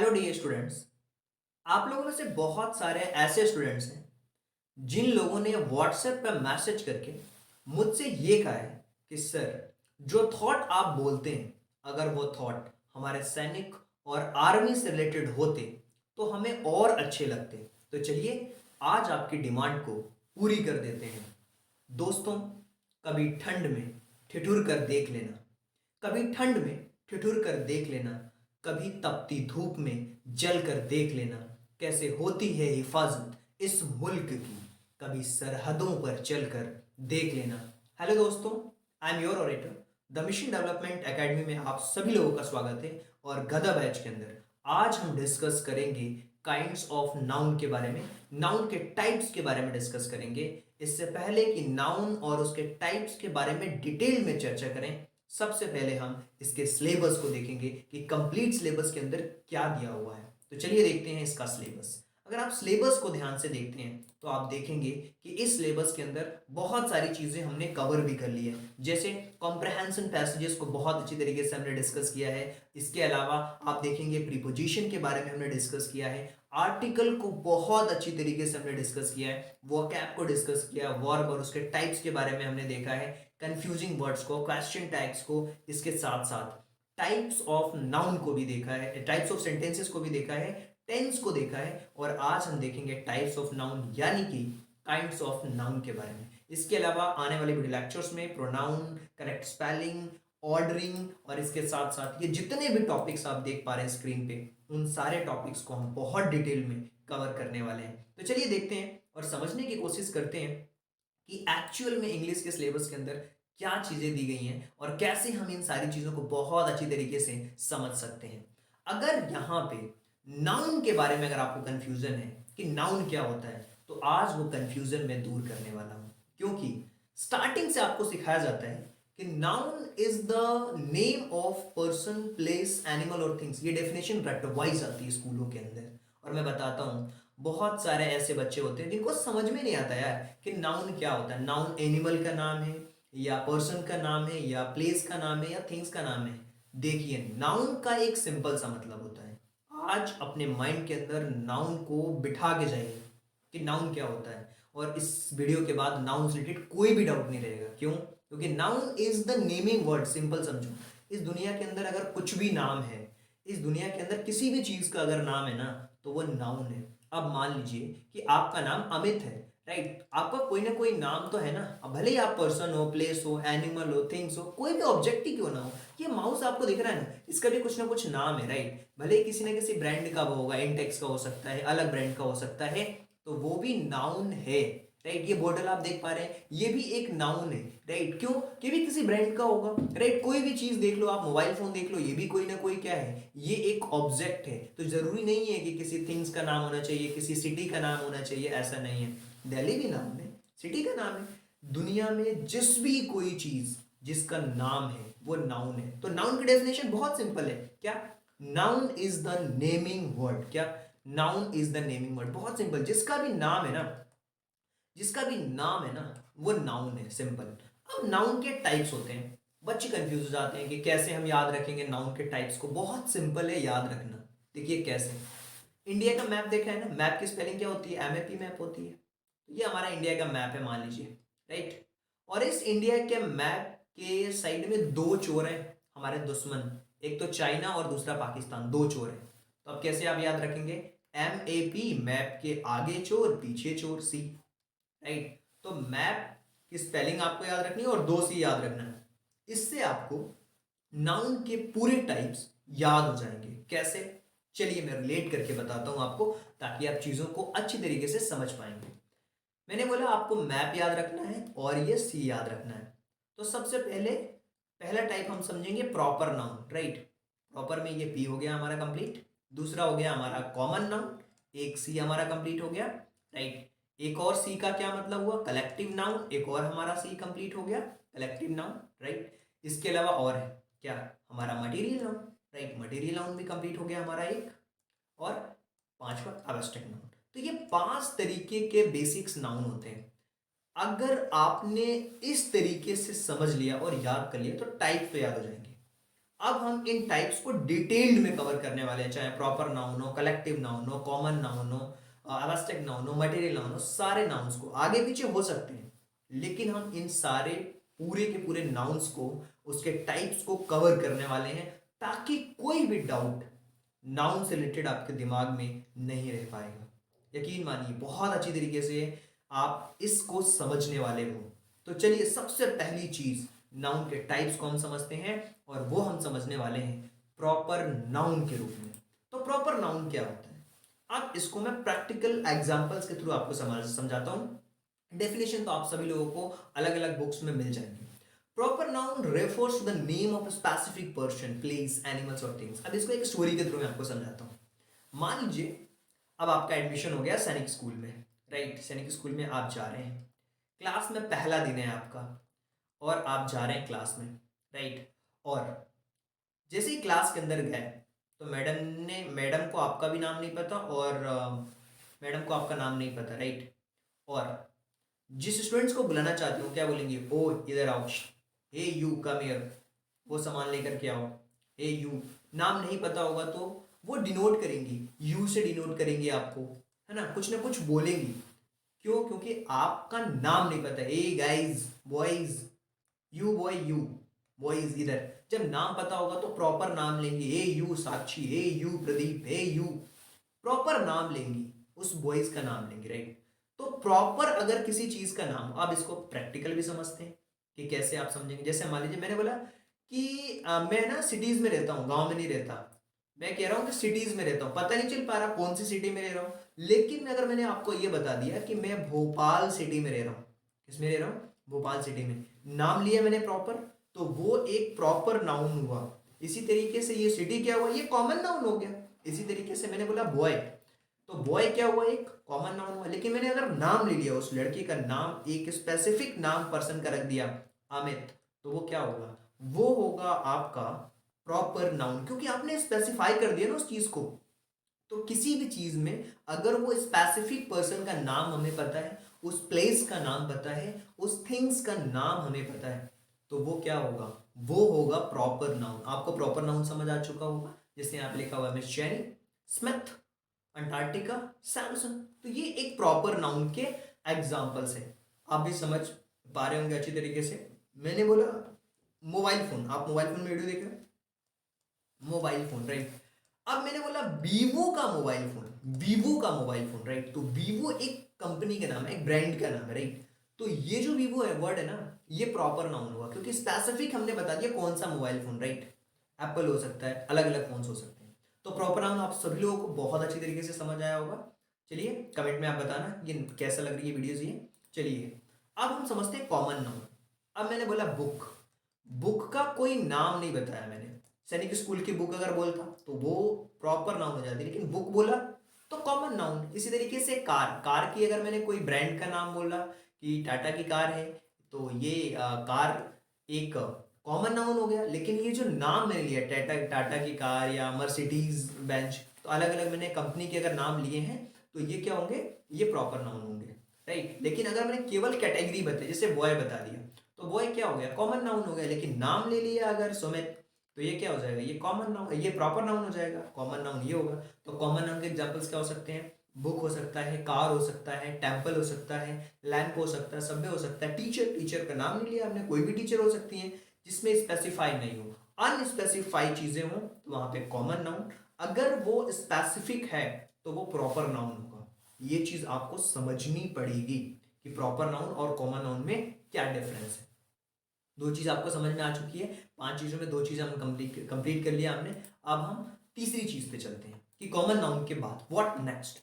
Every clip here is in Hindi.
Hello dear students. आप लोगों में से बहुत सारे ऐसे स्टूडेंट्स हैं जिन लोगों ने व्हाट्सएप पर मैसेज करके मुझसे ये कहा है कि सर, जो थॉट आप बोलते हैं, अगर वो थॉट हमारे सैनिक और आर्मी से रिलेटेड होते तो हमें और अच्छे लगते। तो चलिए आज आपकी डिमांड को पूरी कर देते हैं। दोस्तों, कभी ठंड में ठिठुर कर देख लेना, कभी ठंड में ठिठुर कर देख लेना, कभी तपती धूप में जल कर देख लेना, कैसे होती है हिफाजत इस मुल्क की, कभी सरहदों पर चलकर देख लेना। हेलो दोस्तों, I am your orator. The mission development academy में आप सभी लोगों का स्वागत है। और गधा बैच के अंदर आज हम डिस्कस करेंगे काइंड्स ऑफ नाउन के बारे में, नाउन के टाइप्स के बारे में डिस्कस करेंगे। इससे पहले कि नाउन और उसके टाइप्स के बारे में डिटेल में चर्चा करें, सबसे पहले हम इसके सिलेबस को देखेंगे कि कंप्लीट सिलेबस के अंदर क्या दिया हुआ है। तो चलिए देखते हैं इसका सिलेबस। अगर आप सिलेबस को ध्यान से देखते हैं तो आप देखेंगे कि इस सिलेबस के अंदर बहुत सारी चीजें हमने कवर भी कर ली है। जैसे कॉम्प्रहेंशन पैसेजेस को बहुत अच्छी तरीके से हमने डिस्कस किया है। इसके अलावा आप देखेंगे प्रीपोजिशन के बारे में हमने डिस्कस किया है, आर्टिकल को बहुत अच्छी तरीके से हमने डिस्कस किया है, वोकैब को डिस्कस किया, वर्ब और उसके टाइप्स के बारे में हमने देखा है, कंफ्यूजिंग वर्ड्स को, क्वेश्चन टैग्स को, इसके साथ साथ टाइप्स ऑफ नाउन को भी देखा है, टाइप्स ऑफ सेंटेंसेस को भी देखा है, टेंस को देखा है, और आज हम देखेंगे टाइप्स ऑफ नाउन यानी कि काइंड्स ऑफ नाउन के बारे में। इसके अलावा आने वाले वीडियो लेक्चर्स में प्रोनाउन, करेक्ट स्पेलिंग, ऑर्डरिंग और इसके साथ साथ ये जितने भी टॉपिक्स आप देख पा रहे हैं स्क्रीन पे, उन सारे टॉपिक्स को हम बहुत डिटेल में कवर करने वाले हैं। तो चलिए देखते हैं और समझने की कोशिश करते हैं कि एक्चुअल में इंग्लिश के सिलेबस के अंदर क्या चीजें दी गई हैं और कैसे हम इन सारी चीजों को बहुत अच्छी तरीके से समझ सकते हैं। अगर यहाँ पे नाउन के बारे में अगर आपको कंफ्यूजन है कि नाउन क्या होता है, तो आज वो कंफ्यूजन मैं दूर करने वाला हूं, क्योंकि स्टार्टिंग से आपको सिखाया जाता है कि noun is the name of person, place, animal और थिंग्स। ये डेफिनेशन रटवाई जाती है स्कूलों के अंदर। और मैं बताता हूं, बहुत सारे ऐसे बच्चे होते हैं जिनको समझ में नहीं आता यार कि नाउन क्या होता है। नाउन एनिमल का नाम है या पर्सन का नाम है या प्लेस का नाम है या थिंग्स का नाम है। देखिए, नाउन का एक सिंपल सा मतलब होता है। आज अपने माइंड के अंदर नाउन को बिठा के जाइए कि नाउन क्या होता है, और इस वीडियो के बाद नाउन से रिलेटेड कोई भी डाउट नहीं रहेगा। क्यों? क्योंकि noun is the naming word. Simple समझो, इस दुनिया के अंदर अगर कुछ भी नाम है, इस दुनिया के अंदर किसी भी चीज का अगर नाम है ना, तो वो नाउन है। अब मान लीजिए कि आपका नाम अमित है, राइट? आपका कोई ना कोई नाम तो है ना। अब भले ही आप पर्सन हो, प्लेस हो, एनिमल हो, थिंग्स हो, कोई भी ऑब्जेक्ट ही क्यों ना हो। ये माउस आपको दिख रहा है ना, इसका भी कुछ ना कुछ नाम है, राइट? भले ही किसी ना किसी ब्रांड का वो होगा, इंटेक्स का हो सकता है, अलग ब्रांड का हो सकता है, तो वो भी नाउन है, राइट? ये बोतल आप देख पा रहे हैं, ये भी एक नाउन है, राइट? क्यों? ये भी किसी ब्रांड का होगा, राइट? कोई भी चीज देख लो आप, मोबाइल फोन देख लो, ये भी कोई ना कोई क्या है, ये एक ऑब्जेक्ट है। तो जरूरी नहीं है कि किसी थिंग्स का नाम होना चाहिए, किसी सिटी का नाम होना चाहिए, ऐसा नहीं है। दिल्ली भी नाम है, सिटी का नाम है। दुनिया में जिस भी कोई चीज जिसका नाम है वो नाउन है। तो नाउन की डेफिनेशन बहुत सिंपल है। क्या? Noun is the naming word. क्या? Noun is the naming word. बहुत सिंपल, जिसका भी नाम है ना, जिसका भी नाम है ना, वो नाउन है, सिंपल। अब नाउन के टाइप्स होते हैं। बच्चे कंफ्यूज हो जाते हैं कि कैसे हम याद रखेंगे नाउन के टाइप्स को। बहुत सिंपल है याद रखना। देखिए कैसे, इंडिया का मैप देखा है ना, मैप की स्पेलिंग क्या होती है? एमएपी मैप होती है। तो ये हमारा इंडिया का मैप है मान लीजिए, राइट? और इस इंडिया के मैप के साइड में दो चोर हैं, हमारे दुश्मन। एक तो चाइना और दूसरा पाकिस्तान, दो चोर हैं। तो अब कैसे आप याद रखेंगे? एम ए पी, मैप के आगे चोर पीछे चोर, सी, राइट? तो मैप की स्पेलिंग आपको याद रखनी है और दो सी याद रखना है। इससे आपको नाउन के पूरे टाइप्स याद हो जाएंगे। कैसे? चलिए मैं रिलेट करके बताता हूं आपको, ताकि आप चीजों को अच्छी तरीके से समझ पाएंगे। मैंने बोला आपको मैप याद रखना है और ये सी याद रखना है। तो सबसे पहले पहला टाइप हम समझेंगे प्रॉपर नाउन, राइट? प्रॉपर में ये पी हो गया हमारा कंप्लीट। दूसरा हो गया हमारा कॉमन नाउन, एक सी हमारा कंप्लीट हो गया, राइट? एक और सी का क्या मतलब हुआ? Collective noun. एक और हमारा सी कंप्लीट हो गया, कलेक्टिव नाउन, राइट? इसके अलावा और है क्या? हमारा material noun, right? Material noun भी कंप्लीट हो गया हमारा एक। और पांचवा एब्स्ट्रैक्ट नाउन। तो ये पांच तरीके के बेसिक्स नाउन होते हैं। अगर आपने इस तरीके से समझ लिया और याद कर लिया तो टाइप तो याद हो जाएंगे। अब हम इन टाइप्स को डिटेल्ड में कवर करने वाले हैं, चाहे प्रॉपर नाउन हो, कलेक्टिव नाउन हो, कॉमन नाउन हो, अवेस्टिक नाउन हो, मटेरियल नाउन हो, सारे नाउन्स को आगे पीछे हो सकते हैं, लेकिन हम इन सारे पूरे के पूरे नाउन्स को, उसके टाइप्स को कवर करने वाले हैं, ताकि कोई भी डाउट नाउन से रिलेटेड आपके दिमाग में नहीं रह पाएगा। यकीन मानिए बहुत अच्छी तरीके से आप इसको समझने वाले हो। तो चलिए, सबसे पहली चीज, नाउन के टाइप्स को हम समझते हैं, और वो हम समझने वाले हैं प्रॉपर नाउन के रूप में। तो प्रॉपर नाउन क्या होता है, अब इसको मैं प्रैक्टिकल एग्जांपल्स के थ्रू आपको समझाता हूं। डेफिनेशन तो आप सभी लोगों को अलग अलग बुक्स में मिल जाएंगे। Proper noun refers to the name of a specific person, place, animals और थिंग्स। अब इसको एक स्टोरी के थ्रू मैं आपको समझाता हूं। मान लीजिए अब आपका एडमिशन हो गया सैनिक स्कूल में, राइट। सैनिक स्कूल में आप जा रहे हैं, क्लास में पहला दिन है आपका, और आप जा रहे हैं क्लास में, राइट। और जैसे ही क्लास के अंदर गए तो मैडम को आपका भी नाम नहीं पता, और मैडम को आपका नाम नहीं पता, राइट। और जिस स्टूडेंट्स को बुलाना चाहते हो क्या बोलेंगे, ओ इधर आओ, हे यू कम हियर, वो सामान लेकर के आओ, हे यू। नाम नहीं पता होगा तो वो डिनोट करेंगी, यू से डिनोट करेंगे आपको, है ना कुछ बोलेंगी। क्यों? क्योंकि आपका नाम नहीं पता। ए guys, boys, you boy, you boys इधर। जब नाम पता होगा तो प्रॉपर नाम लेंगे, ए यू साक्षी, ए यू प्रदीप, ए यू, प्रॉपर नाम लेंगी, उस बॉयज का नाम लेंगे, राइट। तो प्रॉपर अगर किसी चीज का नाम, आप इसको प्रैक्टिकल भी समझते हैं कि कैसे आप समझेंगे। जैसे मान लीजिए मैंने बोला कि मैं ना सिटीज में रहता हूँ, गांव में नहीं रहता। मैं कह रहा हूँ कि सिटीज में रहता हूँ, पता नहीं चल पा रहा कौन सी सिटी में रह रहा हूँ। लेकिन अगर मैंने आपको ये बता दिया कि मैं भोपाल सिटी में रह रहा हूँ, किसमें रह रहा हूँ, भोपाल सिटी में, नाम लिया मैंने प्रॉपर, तो वो एक प्रॉपर नाउन हुआ। इसी तरीके से ये सिटी क्या हुआ, ये कॉमन नाउन हो गया। इसी तरीके से मैंने बोला बॉय, तो बॉय क्या हुआ, एक कॉमन नाउन हुआ। लेकिन मैंने अगर नाम ले लिया, उस लड़के का नाम, एक स्पेसिफिक नाम पर्सन का रख दिया, अमित, तो वो क्या होगा, वो होगा आपका प्रॉपर नाउन, क्योंकि आपने स्पेसिफाई कर दिया ना उस चीज को। तो किसी भी चीज में अगर वो स्पेसिफिक पर्सन का नाम हमें पता है, उस प्लेस का नाम पता है, उस थिंग्स का नाम हमें पता है, तो वो क्या होगा, वो होगा प्रॉपर नाउन। आपको प्रॉपर नाउन समझ आ चुका होगा। जैसे यहाँ पे लिखा हुआ है miss jenny Smith, Antarctica, Samsung. तो ये एक प्रॉपर नाउन के एग्जाम्पल्स है। आप भी समझ पा रहे होंगे अच्छी तरीके से। मैंने बोला मोबाइल फोन, आप मोबाइल फोन में वीडियो देख रहे हैं, मोबाइल फोन, राइट। अब मैंने बोला वीवो का मोबाइल फोन, वीवो का मोबाइल फोन, राइट। तो वीवो एक कंपनी का नाम है, एक ब्रांड का नाम है, राइट। तो ये जो वीवो है वर्ड है ना, ये प्रॉपर नाउन हुआ, क्योंकि स्पेसिफिक हमने बता दिया कौन सा मोबाइल फोन, राइट। एप्पल हो सकता है, अलग अलग फोन हो सकते हैं। तो प्रॉपर नाउन आप सभी लोगों को बहुत अच्छी तरीके से समझ आया होगा। चलिए कमेंट में आप बताना ये कैसा लग रही है वीडियोज ये। चलिए अब हम समझते हैं कॉमन नाउन। अब मैंने बोला बुक, बुक का कोई नाम नहीं बताया मैंने। सैनिक स्कूल की बुक अगर बोलता तो वो प्रॉपर नाउन हो जाती, लेकिन बुक बोला तो कॉमन नाउन। इसी तरीके से कार, कार की अगर मैंने कोई ब्रांड का नाम बोला कि टाटा की कार है, तो ये कार एक कॉमन नाउन हो गया। लेकिन ये जो नाम मैंने लिया, टाटा टाटा की कार या मर्सिडीज बेंच, तो अलग अलग मैंने कंपनी के अगर नाम लिए हैं, तो ये क्या होंगे, ये प्रॉपर नाउन होंगे, राइट। लेकिन अगर मैंने केवल कैटेगरी बताई, जैसे बॉय बता दिया, तो बॉय क्या हो गया, कॉमन नाउन हो गया। लेकिन नाम ले लिया अगर सुमित, तो ये क्या हो जाएगा, ये कॉमन नाउन, ये प्रॉपर नाउन हो जाएगा, कॉमन नाउन ये होगा। तो कॉमन नाउन के एग्जांपल्स क्या हो सकते हैं, बुक हो सकता है, कार हो सकता है, टेम्पल हो सकता है, लैंप हो सकता है, सब्वे हो सकता है, टीचर, टीचर का नाम नहीं लिया हमने, कोई भी टीचर हो सकती है जिसमें स्पेसिफाई नहीं हो। अनस्पेसिफाई चीजें हो तो वहां पे कॉमन नाउन, अगर वो स्पेसिफिक है तो वो प्रॉपर नाउन होगा। ये चीज आपको समझनी पड़ेगी कि प्रॉपर नाउन और कॉमन नाउन में क्या डिफरेंस है। दो चीज आपको समझ में आ चुकी है, 5 चीजों में 2 चीज हम कंप्लीट कर लिया हमने। अब हम तीसरी चीज पे चलते हैं कि कॉमन नाउन के बाद व्हाट नेक्स्ट।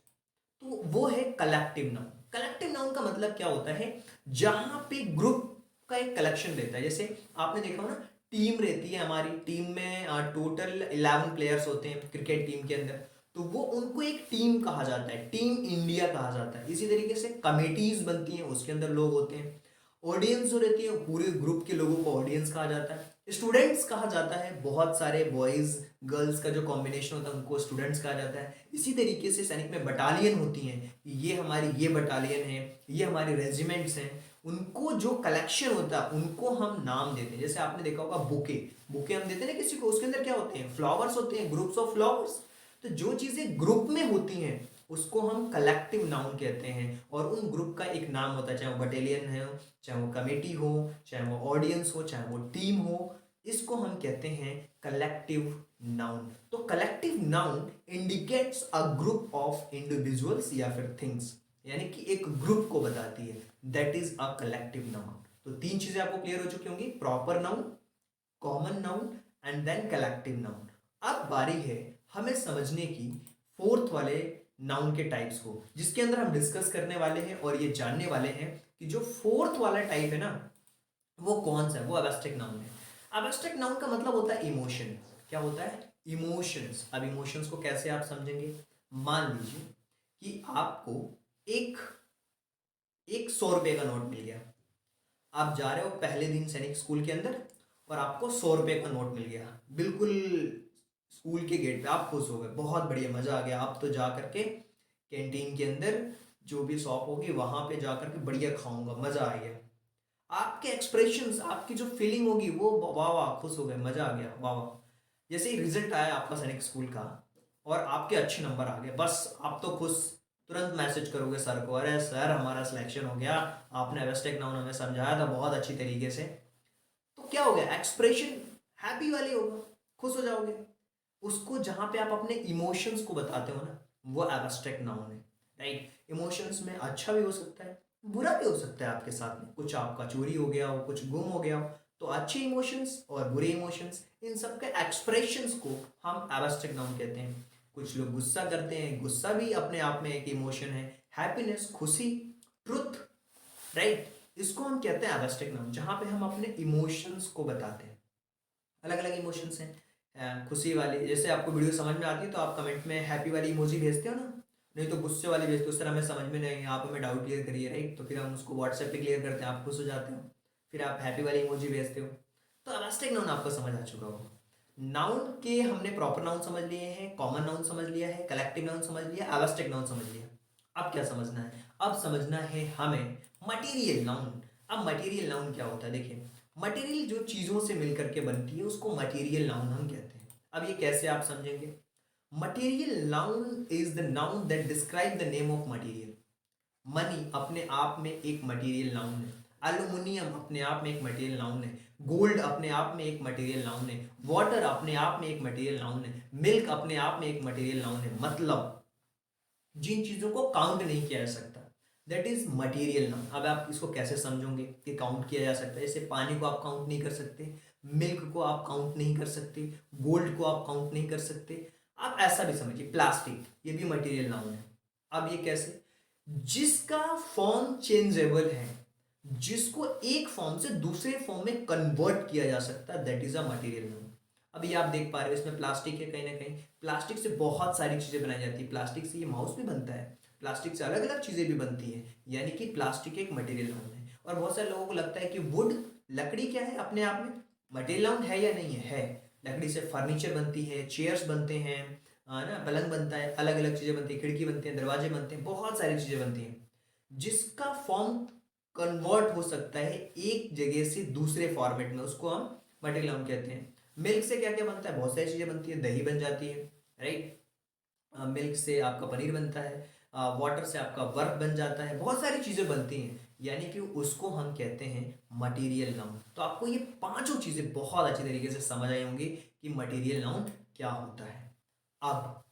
तो वो है कलेक्टिव नाउन। कलेक्टिव नाउन का मतलब क्या होता है, जहां पे ग्रुप का एक कलेक्शन रहता है। जैसे आपने देखा हो ना, टीम रहती है, हमारी टीम में टोटल 11 प्लेयर्स होते हैं क्रिकेट टीम के अंदर, तो वो उनको एक टीम कहा जाता है, टीम इंडिया कहा जाता है। इसी तरीके से कमेटीज बनती हैं, उसके अंदर लोग होते हैं। ऑडियंस जो रहती है, पूरे ग्रुप के लोगों को ऑडियंस कहा जाता है। स्टूडेंट्स कहा जाता है, बहुत सारे बॉयज गर्ल्स का जो कॉम्बिनेशन होता है उनको स्टूडेंट्स कहा जाता है। इसी तरीके से सैनिक में बटालियन होती हैं, ये हमारी ये बटालियन है, ये हमारे रेजिमेंट्स हैं, उनको जो कलेक्शन होता है उनको हम नाम देते हैं। जैसे आपने देखा होगा बुके, बुके हम देते हैं ना किसी को, उसके अंदर क्या होते हैं, फ्लावर्स होते हैं, ग्रुप्स ऑफ फ्लावर्स। तो जो चीजें ग्रुप में होती हैं उसको हम कलेक्टिव नाउन कहते हैं, और उन ग्रुप का एक नाम होता है, चाहे वो बटालियन है, चाहे वो कमेटी हो, चाहे वो ऑडियंस हो, चाहे वो टीम हो, इसको हम कहते हैं कलेक्टिव नाउन। तो collective noun indicates a group of individuals या फिर थिंग्स, यानी कि एक ग्रुप को बताती है, that is a collective noun. तो तीन चीजें आपको क्लियर हो चुकी होंगी, proper noun, common noun and then collective noun. अब बारी है हमें समझने की फोर्थ वाले नाउन के टाइप्स को, जिसके अंदर हम डिस्कस करने वाले हैं और ये जानने वाले हैं कि जो फोर्थ वाला टाइप है ना वो कौन सा है, वो एब्स्ट्रैक्ट नाउन है। एब्स्ट्रैक्ट नाउन का मतलब होता है इमोशन। क्या होता है, इमोशंस। अब इमोशंस को कैसे आप समझेंगे, मान लीजिए कि आपको एक एक 100 रुपए का नोट मिल गया, आप जा रहे हो पहले दिन सैनिक स्कूल के अंदर और आपको 100 रुपए का नोट मिल गया, बिल्कुल स्कूल के गेट पे आप खुश हो गए, बहुत बढ़िया, मजा आ गया। आप तो जा करके कैंटीन के अंदर जो भी शॉप होगी वहां पे जा करके बढ़िया खाऊंगा, मजा आ गया। आपके एक्सप्रेशंस, आपकी जो फीलिंग होगी वो वाह वाह, खुश हो गए, मजा आ गया, वाह वाह। जैसे ही रिजल्ट आया आपका सैनिक स्कूल का और आपके अच्छे नंबर आ गए, बस आप तो खुश, तुरंत मैसेज करोगे सर को, अरे सर हमारा सिलेक्शन हो गया, आपने एवेस्टेक नाउन हमें समझाया था बहुत अच्छी तरीके से। तो क्या हो गया, एक्सप्रेशन हैप्पी वाले होगा, खुश हो जाओगे। उसको जहां पे आप अपने इमोशंस को बताते हो ना, वो एब्स्ट्रैक्ट नाउन है, राइट। इमोशंस में अच्छा भी हो सकता है, बुरा भी हो सकता है, आपके साथ में कुछ आपका चोरी हो गया हो, कुछ गुम हो गया हो। तो अच्छे इमोशंस और बुरे इमोशंस, इन सब के एक्सप्रेशंस को हम एब्स्ट्रैक्ट नाउन कहते हैं। कुछ लोग गुस्सा करते हैं, गुस्सा भी अपने आप में एक इमोशन है, हैप्पीनेस, खुशी, ट्रुथ, राइट। इसको हम कहते हैं एब्स्ट्रैक्ट नाउन, जहां पे हम अपने इमोशंस को बताते हैं। अलग अलग इमोशंस हैं, खुशी वाली, जैसे आपको वीडियो समझ में आती है तो आप कमेंट में हैप्पी वाली इमोजी भेजते हो ना, नहीं तो गुस्से वाली भेजते हो, उस तरह हमें समझ में नहीं, आप हमें डाउट क्लियर करिए, राइट। तो फिर हम उसको व्हाट्सएप पे क्लियर करते हैं, आप खुश हो जाते हो, फिर आप हैप्पी वाली इमोजी भेजते हो। तो एब्स्ट्रैक्ट नाउन आपको समझ आ चुका होगा। नाउन के हमने प्रॉपर नाउन समझ लिए हैं, कॉमन नाउन समझ लिया है, कलेक्टिव नाउन समझ लिया, एब्स्ट्रैक्ट नाउन समझ लिया। अब क्या समझना है, अब समझना है हमें मटेरियल नाउन। अब मटेरियल नाउन क्या होता है, देखिए, मटेरियल जो चीज़ों से मिलकर के बनती है उसको मटेरियल नाउन हम कहते हैं। अब ये कैसे आप समझेंगे, material noun is the noun that describe the name of material. Money अपने आप में एक मटेरियल नाउन है, एल्यूमिनियम अपने आप में एक मटेरियल नाउन है, गोल्ड अपने आप में एक मटेरियल नाउन है, वाटर अपने आप में एक मटेरियल नाउन है, मिल्क अपने आप में एक मटेरियल नाउन है। मतलब जिन चीजों को काउंट नहीं किया जा सकता, दैट इज मटेरियल नाउन। अब आप इसको कैसे समझोगे कि काउंट किया जा सकता है, जैसे पानी को आप काउंट नहीं कर सकते, मिल्क को आप काउंट नहीं कर सकते, गोल्ड को आप काउंट नहीं कर सकते। आप ऐसा भी समझिए, प्लास्टिक ये भी मटेरियल नाउन है। अब ये कैसे, जिसका फॉर्म चेंजेबल है, जिसको एक फॉर्म से दूसरे फॉर्म में कन्वर्ट किया जा सकता है, that is a material noun. अभी आप देख पा रहे हो इसमें प्लास्टिक है, कहीं ना कहीं प्लास्टिक से बहुत सारी चीजें बनाई जाती है, प्लास्टिक से ये माउस भी बनता है, प्लास्टिक से अलग अलग चीजें भी बनती हैं, यानी कि प्लास्टिक एक मटेरियल नाउन है। और बहुत सारे लोगों को लगता है कि वुड, लकड़ी क्या है अपने आप में, मटेरियल नाउन है या नहीं है, लकड़ी से फर्नीचर बनती है, चेयर्स बनते हैं, ना पलंग बनता है, अलग अलग चीजें बनती है, खिड़की बनती है, दरवाजे बनते हैं, बहुत सारी चीजें बनती हैं। जिसका फॉर्म कन्वर्ट हो सकता है एक जगह से दूसरे फॉर्मेट में, उसको हम मटेरियल नाउन कहते हैं। मिल्क से क्या क्या बनता है, बहुत सारी चीजें बनती है, दही बन जाती है, राइट। मिल्क से आपका पनीर बनता है, वाटर से आपका वर्क बन जाता है, बहुत सारी चीजें बनती हैं, यानी कि उसको हम कहते हैं मटेरियल नाउन। तो आपको ये पांचों चीजें बहुत अच्छी तरीके से समझ आई होंगी कि मटेरियल नाउन क्या होता है। अब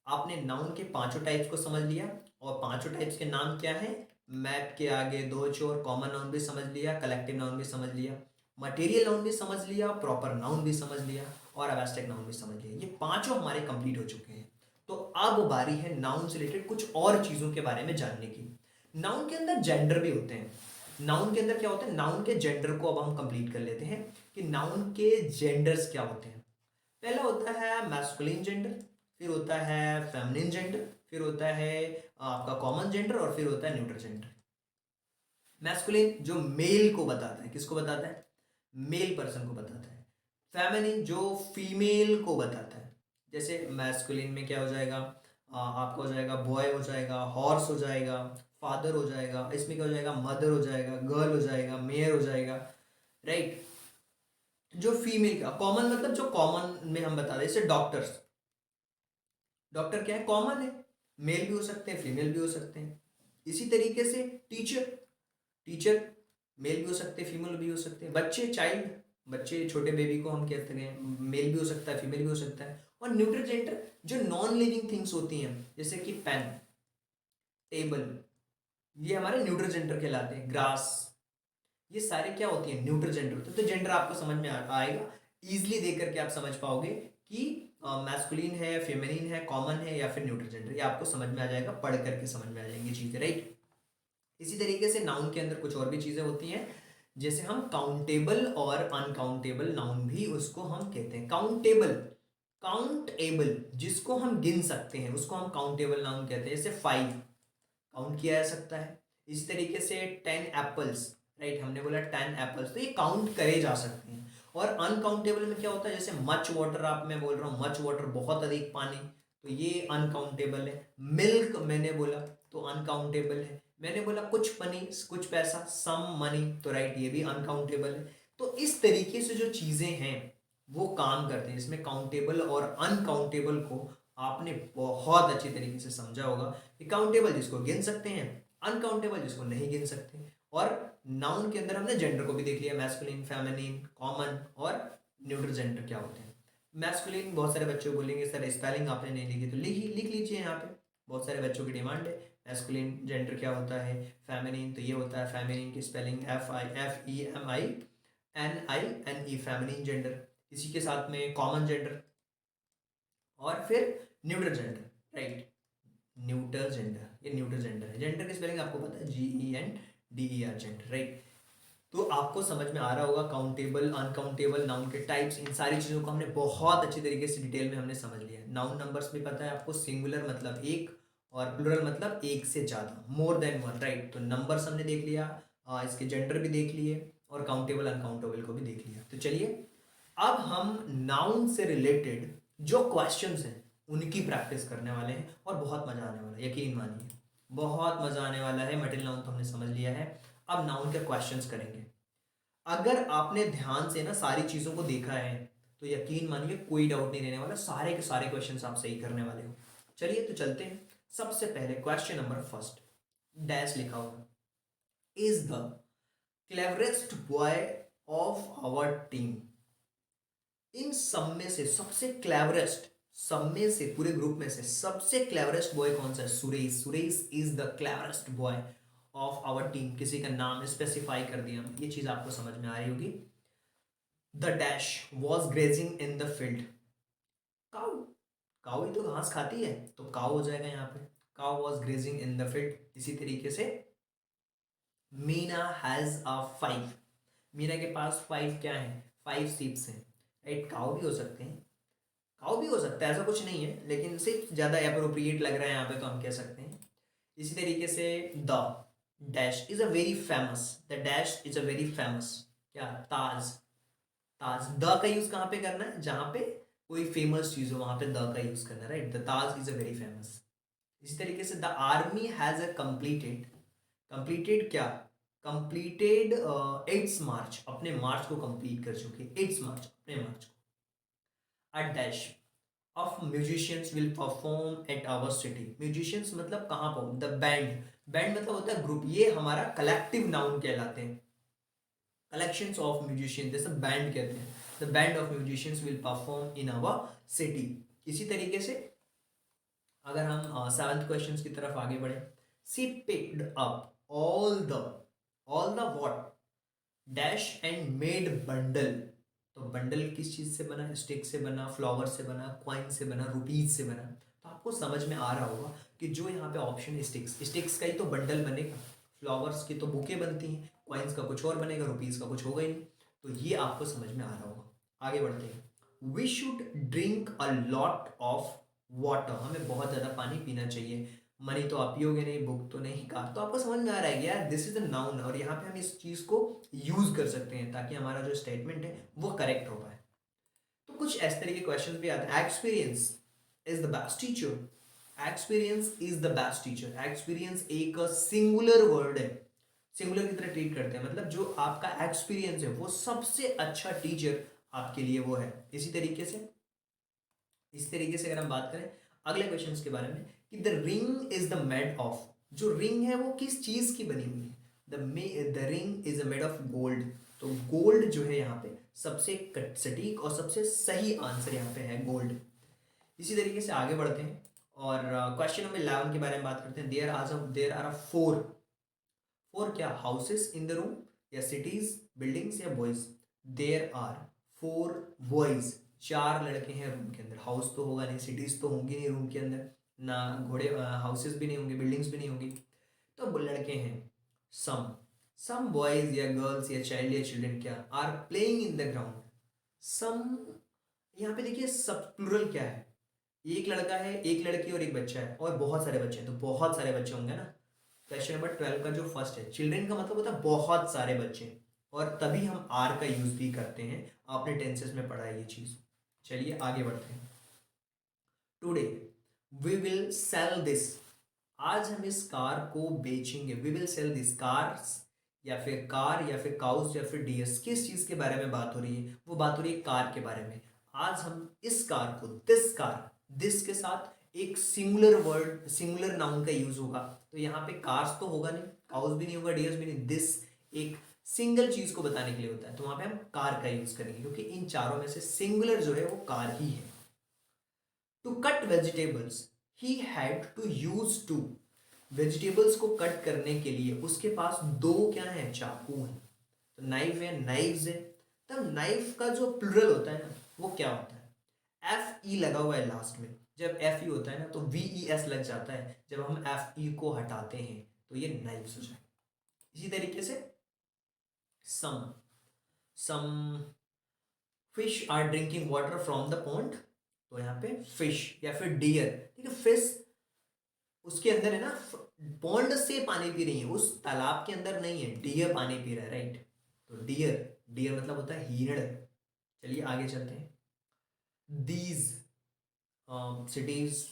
आपने नाउन के पांचों टाइप्स को समझ लिया, और पांचों टाइप्स के नाम क्या है, मैप के आगे दो छोर, कॉमन नाउन भी समझ लिया, कलेक्टिव नाउन भी समझ लिया, मटेरियल नाउन भी समझ लिया, प्रॉपर नाउन भी समझ लिया, और एब्स्ट्रैक्ट नाउन भी समझ लिया। ये पांचों हमारे कंप्लीट हो चुके हैं। तो अब बारी है नाउन से रिलेटेड कुछ और चीजों के बारे में जानने की। नाउन के अंदर जेंडर भी होते हैं। नाउन के अंदर क्या होता है, नाउन के जेंडर को अब हम कंप्लीट कर लेते हैं कि नाउन के जेंडर्स क्या होते हैं। पहला होता है मैस्कुलिन जेंडर, फिर होता है फेमिनिन जेंडर, फिर होता है आपका कॉमन जेंडर, और फिर होता है न्यूट्रल जेंडर। मैस्कुलिन जो मेल को बताता है, किसको बताता है, मेल पर्सन को बताता है। फेमिनिन जो फीमेल को बताता है, जैसे मैस्कुलिन में क्या हो जाएगा, आपका हो जाएगा बॉय, हो जाएगा हॉर्स, हो जाएगा फादर हो जाएगा, इसमें क्या हो जाएगा, मदर हो जाएगा, गर्ल हो जाएगा, मेयर हो जाएगा, राइट। जो फीमेल का कॉमन मतलब जो कॉमन में हम बता दें, जैसे डॉक्टर्स, डॉक्टर क्या है, कॉमन है, मेल भी हो सकते हैं, फीमेल भी हो सकते हैं। इसी तरीके से टीचर, टीचर मेल भी हो सकते हैं, फीमेल भी हो सकते हैं। बच्चे, चाइल्ड, बच्चे, छोटे बेबी को हम कहते हैं, मेल भी हो सकता है, फीमेल भी हो सकता है। और न्यूट्रल जेंडर जो नॉन लिविंग थिंग्स होती हैं, जैसे कि पेन, टेबल, ये हमारे न्यूट्रल जेंडर कहलाते हैं। ग्रास, ये सारे क्या होती हैं, न्यूट्रल जेंडर होते हैं। तो जेंडर आपको समझ में आएगा, इजीली देख करके आप समझ पाओगे कि मैस्कुलिन है, फेमिनिन है, कॉमन है या फिर न्यूट्रल जेंडर, ये आपको समझ में आ जाएगा, पढ़ करके समझ में आ जाएंगी चीजें, राइट। इसी तरीके से नाउन के अंदर कुछ और भी चीजें होती हैं, जैसे हम काउंटेबल और अनकाउंटेबल नाउन भी उसको हम कहते हैं। काउंटेबल, काउंटेबल जिसको हम गिन सकते हैं उसको हम काउंटेबल नाउन कहते हैं। जैसे 5 काउंट किया जा सकता है। इस तरीके से 10 एप्पल्स, राइट, हमने बोला 10 एप्पल्स, तो ये काउंट करे जा सकते हैं। और अनकाउंटेबल में क्या होता है, जैसे मच वाटर, आप, मैं बोल रहा हूँ मच वाटर, बहुत अधिक पानी, तो ये अनकाउंटेबल है। मिल्क मैंने बोला तो अनकाउंटेबल है। मैंने बोला कुछ मनी, कुछ पैसा, सम मनी, तो राइट, ये भी अनकाउंटेबल है। तो इस तरीके से जो चीजें हैं वो काम करते हैं। इसमें काउंटेबल और अनकाउंटेबल को आपने बहुत अच्छी तरीके से समझा होगा कि काउंटेबल जिसको गिन सकते हैं, अनकाउंटेबल जिसको नहीं गिन सकते। और नाउन के अंदर हमने जेंडर को भी देख लिया, मैस्कुलिन, फेमिनिन, कॉमन और न्यूट्रल जेंडर क्या होते हैं। मैस्कुलिन, बहुत सारे बच्चे बोलेंगे सर स्पेलिंग आपने नहीं लिखी, तो लिख लीजिए यहाँ पे, बहुत सारे बच्चों की डिमांड है। मैस्कुलिन जेंडर क्या होता है, फेमिनिन, तो ये होता है, फेमिनिन की स्पेलिंग FEMININE, फेमिनिन जेंडर। इसी के साथ में कॉमन जेंडर, और फिर neutral gender, right, neutral gender, ये न्यूट्रल जेंडर है। जेंडर की स्पेलिंग आपको पता है, GENDER, जेंडर, राइट। तो आपको समझ में आ रहा होगा काउंटेबल, अनकाउंटेबल, नाउन के टाइप्स, इन सारी चीज़ों को हमने बहुत अच्छी तरीके से डिटेल में हमने समझ लिया है। नाउन नंबर्स भी पता है आपको, सिंगुलर मतलब एक, और प्लूरल मतलब एक से ज़्यादा, मोर देन वन, राइट। तो नंबर्स हमने देख लिया, इसके जेंडर भी देख लिए, और काउंटेबल अनकाउंटेबल को भी देख लिया। तो चलिए अब हम नाउन से रिलेटेड जो क्वेश्चंस हैं उनकी प्रैक्टिस करने वाले हैं, और बहुत मजा आने वाला है, यकीन मानिए, बहुत मजा आने वाला है। मटेरियल नाउन तो हमने समझ लिया है, अब नाउन के क्वेश्चंस करेंगे। अगर आपने ध्यान से ना सारी चीजों को देखा है तो यकीन मानिए कोई डाउट नहीं रहने वाला, सारे के सारे क्वेश्चंस आप सही करने वाले हो। चलिए तो चलते हैं। सबसे पहले क्वेश्चन नंबर फर्स्ट, डैश लिखा होगा, is the cleverest boy of our team. इन सब में से सबसे क्लेवरेस्ट, सब में से, पूरे ग्रुप में से सबसे क्लेवरेस्ट बॉय कौन सा है, Suresh. Suresh is the cleverest boy of our team. किसी का नाम स्पेसिफाई कर दिया, ये चीज आपको समझ में आ रही होगी। The dash was grazing in the field. Cow, cow ही तो घास खाती है, तो काउ हो जाएगा यहाँ पे। Cow was grazing in the field. इसी तरीके से मीना हैज अ 5, मीना के पास 5 क्या है, 5 सीप्स हैं, राइट। काउ भी हो सकते हैं, काउ भी हो सकता है, ऐसा कुछ नहीं है, लेकिन सिर्फ ज़्यादा अप्रोप्रिएट लग रहा है यहाँ पे, तो हम कह सकते हैं। इसी तरीके से the dash is a very famous, the dash is a very famous, क्या, ताज। ताज, द का यूज कहाँ पे करना है, जहाँ पे कोई फेमस चीज हो वहां पे द का यूज करना है, right. The Taj is a very famous. इसी तरीके से the army has a completed, completed क्या, कंप्लीटेड इट्स मार्च, अपने मार्च को कंप्लीट कर चुके, इट्स मार्च, अपने मार्च को। A dash of musicians will perform at our city. Musicians मतलब कहाँ पर, द बैंड, बैंड मतलब होता है ग्रुप, ये हमारा कलेक्टिव नाउन कहलाते हैं। कलेक्शंस ऑफ म्यूजिशियंस जैसे बैंड कहते हैं, the band of musicians will perform in our city. इसी तरीके से अगर हम सेवंथ क्वेश्चन की तरफ आगे बढ़े, she picked up all the what dash and made bundle. तो बंडल किस चीज से बना, स्टिक से बना, फ्लावर से बना, क्वाइन से बना, रुपीज से बना। तो आपको समझ में आ रहा होगा कि जो यहाँ पे ऑप्शन स्टिक्स, स्टिक्स का ही तो बंडल बनेगा, फ्लावर्स की तो बुके बनती हैं, क्वाइंस का कुछ और बनेगा, रुपीज का कुछ होगा ही नहीं। तो ये आपको समझ में आ रहा होगा। आगे बढ़ते हैं। We should drink a lot of water, हमें बहुत ज़्यादा पानी पीना चाहिए। मनी तो आप पियोगे नहीं, बुक तो नहीं, कार। तो आपको समझ में आ रहा है कि यार दिस इज द नाउन, और यहाँ पे हम इस चीज़ को यूज कर सकते हैं ताकि हमारा जो स्टेटमेंट है वो करेक्ट हो पाए। तो कुछ इस तरह के क्वेश्चंस भी आते हैं। Experience is the best teacher, experience is the best teacher. Experience एक सिंगुलर वर्ड है, सिंगुलर की तरह ट्रीट करते हैं, मतलब जो आपका एक्सपीरियंस है वो सबसे अच्छा टीचर आपके लिए वो है। इस तरीके से अगर हम बात करें अगले क्वेश्चंस के बारे में कि the ring is the made of, जो रिंग है वो किस चीज की बनी हुई है? The ring is made of gold. तो गोल्ड जो है यहाँ पे सबसे सटीक और सबसे सही आंसर यहाँ पे है गोल्ड। इसी तरीके से आगे बढ़ते हैं और क्वेश्चन नंबर 11 के बारे में बात करते हैं। देयर आर फोर, फोर क्या? हाउसेस इन द रूम, या सिटीज, बिल्डिंग्स, या boys? There are four boys, चार लड़के हैं रूम के अंदर। हाउस तो होगा नहीं, सिटीज तो होंगी नहीं रूम के अंदर, ना घोड़े हाउसेस भी नहीं होंगे, बिल्डिंग्स भी नहीं होंगी, तो वो लड़के हैं। सम सम बॉयज या गर्ल्स या चाइल्ड या चिल्ड्रन क्या are playing in the ground. Some, यहाँ पे देखिए सब प्लूरल क्या है? एक लड़का है, एक लड़की और एक बच्चा है, और बहुत सारे बच्चे हैं, तो बहुत सारे बच्चे होंगे ना। क्वेश्चन नंबर 12 का जो फर्स्ट है, चिल्ड्रन का मतलब होता है बहुत सारे बच्चे, और तभी हम आर का यूज भी करते हैं। आपने टेंसेस में पढ़ा है ये चीज। चलिए आगे बढ़ते हैं। Today we will sell this, आज हम इस कार को बेचेंगे। We will sell this cars, या फिर कार, या फिर काउस, या फिर डियर्स, किस चीज के बारे में बात हो रही है? वो बात हो रही है कार के बारे में। आज हम इस कार को, दिस कार, दिस के साथ एक सिंगुलर वर्ड, सिंगुलर नाउन का यूज होगा, तो यहाँ पे कार्स तो होगा नहीं, काउस भी नहीं होगा, डियर्स भी नहीं, दिस एक सिंगल चीज को बताने के लिए होता है, तो वहां पे हम कार का यूज करेंगे, क्योंकि इन चारों में से सिंगुलर जो है वो कार ही है। To cut vegetables he had to use to, vegetables को कट करने के लिए उसके पास दो क्या है? चाकू है। तो नाइफ है, नाइफ्स है। तब नाइफ का जो प्लुरल होता है ना, वो क्या होता है? एफ ई लगा हुआ है लास्ट में। जब एफ ई होता है ना तो वी ई एस लग जाता है, जब हम एफ ई को हटाते हैं तो ये नाइफ्स हो जाए। इसी तरीके से some some fish are drinking water from the pond, तो यहाँ पे फिश या फिर डियर, ठीक है, फिश उसके अंदर है ना, पॉन्ड से पानी पी रही है, उस तालाब के अंदर नहीं है, डियर पानी पी रहा है, राइट? तो डियर, डियर मतलब होता है हिरण। चलिए आगे चलते हैं। These cities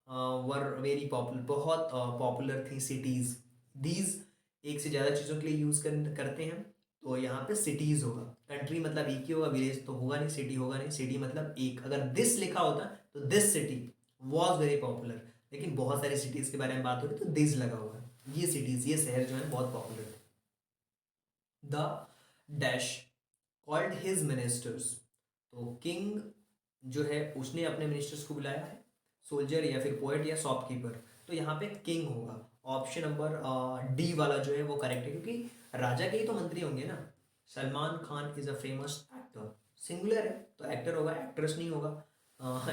were very popular, बहुत पॉपुलर थी सिटीज। दीज एक से ज़्यादा चीज़ों के लिए यूज़ करते हैं, तो यहाँ पे सिटीज़ होगा। कंट्री मतलब एक ही होगा, विलेज तो होगा नहीं, सिटी होगा नहीं, सिटी मतलब एक। अगर दिस लिखा होता तो this city was very popular, लेकिन बहुत सारी सिटीज़ के बारे में बात हो रही तो दिस लगा हुआ है। ये सिटीज़, ये शहर जो है बहुत पॉपुलर थे। The dash called his ministers, तो किंग जो है उसने अपने मिनिस्टर्स को बुलाया है। सोल्जर या फिर पोएट या शॉपकीपर, तो यहाँ पे किंग होगा। ऑप्शन नंबर डी वाला जो है वो करेक्ट है, क्योंकि राजा के ही तो मंत्री होंगे ना। Salman Khan is a famous actor, singular है तो एक्टर होगा, एक्ट्रेस नहीं होगा।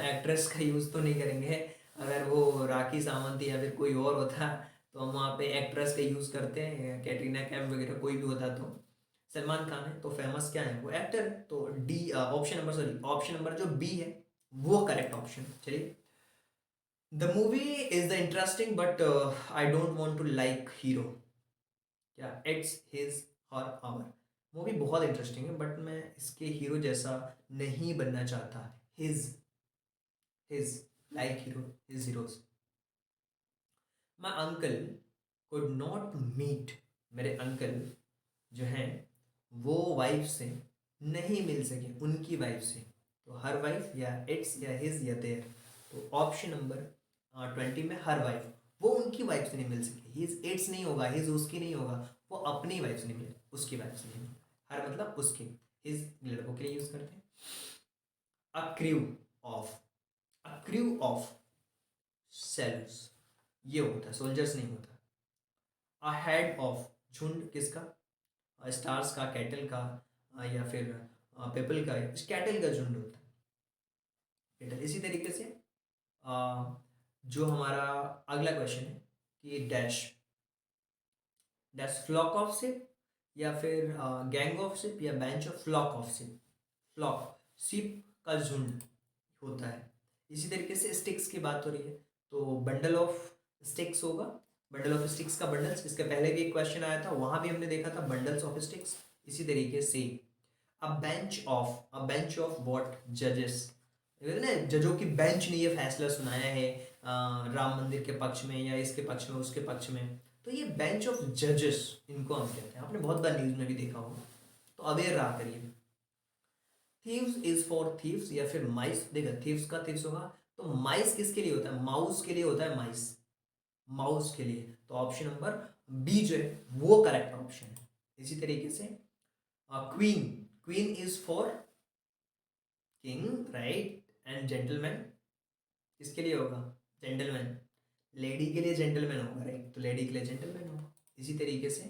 एक्ट्रेस का यूज़ तो नहीं करेंगे। अगर वो राखी सावंत या फिर कोई और होता तो हम वहाँ पे एक्ट्रेस का यूज़ करते हैं, कैटरीना कैफ वगैरह कोई भी होता। तो सलमान खान है तो फेमस क्या है? वो एक्टर है, तो D option number, sorry option number जो बी है वो करेक्ट ऑप्शन। चलिए, the movie is the interesting but I don't want to like hero, क्या इट्स हिज और आवर, मूवी बहुत इंटरेस्टिंग है बट मैं इसके हीरो जैसा नहीं बनना चाहता। His, his like hero, his heroes. My uncle could not meet, मेरे अंकल जो हैं वो वाइफ से नहीं मिल सके, उनकी वाइफ से। तो हर वाइफ या इट्स या हिज या देयर, तो ऑप्शन नंबर 20 में हर वाइफ, वो उनकी वाइफ से नहीं मिल सके। हिज इट्स नहीं होगा, हिज उसकी नहीं होगा, वो अपनी वाइफ से नहीं मिले, उसकी वाइफ से नहीं मिले। हर मतलब उसके, हिज लड़कों के लिए यूज करते हैं। A crew of, a crew of sails, ये होता है, सोल्जर्स नहीं होता। अ हेड ऑफ, झुंड किसका? स्टार्स का, कैटल का, या फिर पीपल का, कैटल का झुंड होता है कैटल। इसी तरीके से जो हमारा अगला क्वेश्चन है कि dash, dash flock of sheep, या फिर गैंग ऑफ शिप, या bench of flock of sheep. Flock sheep का झुंड होता है। इसी तरीके से स्टिक्स की बात हो रही है तो बंडल ऑफ स्टिक्स होगा। बंडल ऑफ स्टिक्स का बंडल्स, इसके पहले भी एक क्वेश्चन आया था, वहां भी हमने देखा था बंडल्स ऑफ स्टिक्स। इसी तरीके से अ bench of, a bench of what? जजेस, ना जजों की बेंच ने ये फैसला सुनाया है राम मंदिर के पक्ष में या इसके पक्ष में उसके पक्ष में, तो ये बेंच ऑफ जजेस इनको हम कहते हैं। आपने बहुत बार न्यूज़ में भी देखा होगा, तो अवेयर रहा करिए। थीव्स इज फॉर थीव्स, या फिर माइस, देखा थीव्स का थीव्स होगा, तो माइस किसके लिए होता है? माउस के लिए होता है, माइस माउस के लिए। तो ऑप्शन नंबर बी जो है वो करेक्ट ऑप्शन है। इसी तरीके से queen, queen is for king right, and gentleman किसके लिए होगा? जेंटलमैन। लेडी के लिए जेंटलमैन होगा राइट, तो लेडी के लिए जेंटलमैन होगा। इसी तरीके से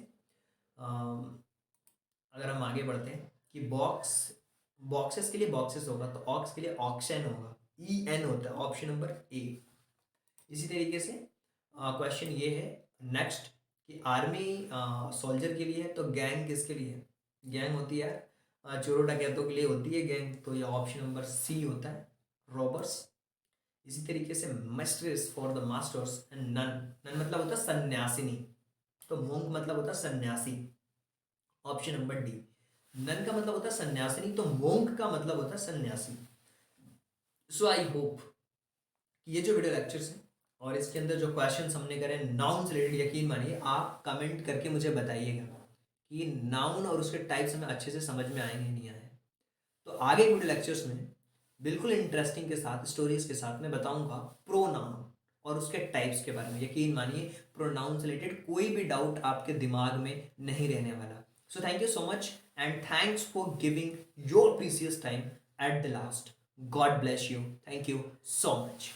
अगर हम आगे बढ़ते हैं कि बॉक्स, बॉक्सेस के लिए बॉक्सेस होगा, तो ऑक्स के लिए ऑक्शन होगा, ई एन होता है, ऑप्शन नंबर ए। इसी तरीके से क्वेश्चन ये है नेक्स्ट कि आर्मी सोल्जर के लिए है, तो गैंग किसके लिए है? गैंग होती है चोरों डकैतों के लिए होती है गैंग, तो ये ऑप्शन नंबर सी होता है, रॉबर्स। इसी तरीके से mistress for the masters and nun, nun मतलब होता है सन्यासिनी, तो मोंक मतलब होता है सन्यासी, ऑप्शन नंबर डी। नन का मतलब होता है सन्यासिनी, तो मोंक का मतलब होता है सन्यासी। सो आई होप कि ये जो वीडियो लेक्चर्स हैं और इसके अंदर जो क्वेश्चंस हमने करे नाउन से रिलेटेड, यकीन मानिए आप कमेंट करके मुझे बताइएगा कि नाउन और उसके टाइप्स हमें अच्छे से समझ में आए नहीं आए। तो आगे के वीडियो लेक्चर्स में बिल्कुल इंटरेस्टिंग के साथ, स्टोरीज के साथ मैं बताऊंगा प्रोनाउन और उसके टाइप्स के बारे में। यकीन मानिए प्रोनाउन से रिलेटेड कोई भी डाउट आपके दिमाग में नहीं रहने वाला। So thank you so much and thanks for giving your precious time at the last. God bless you, thank you so much.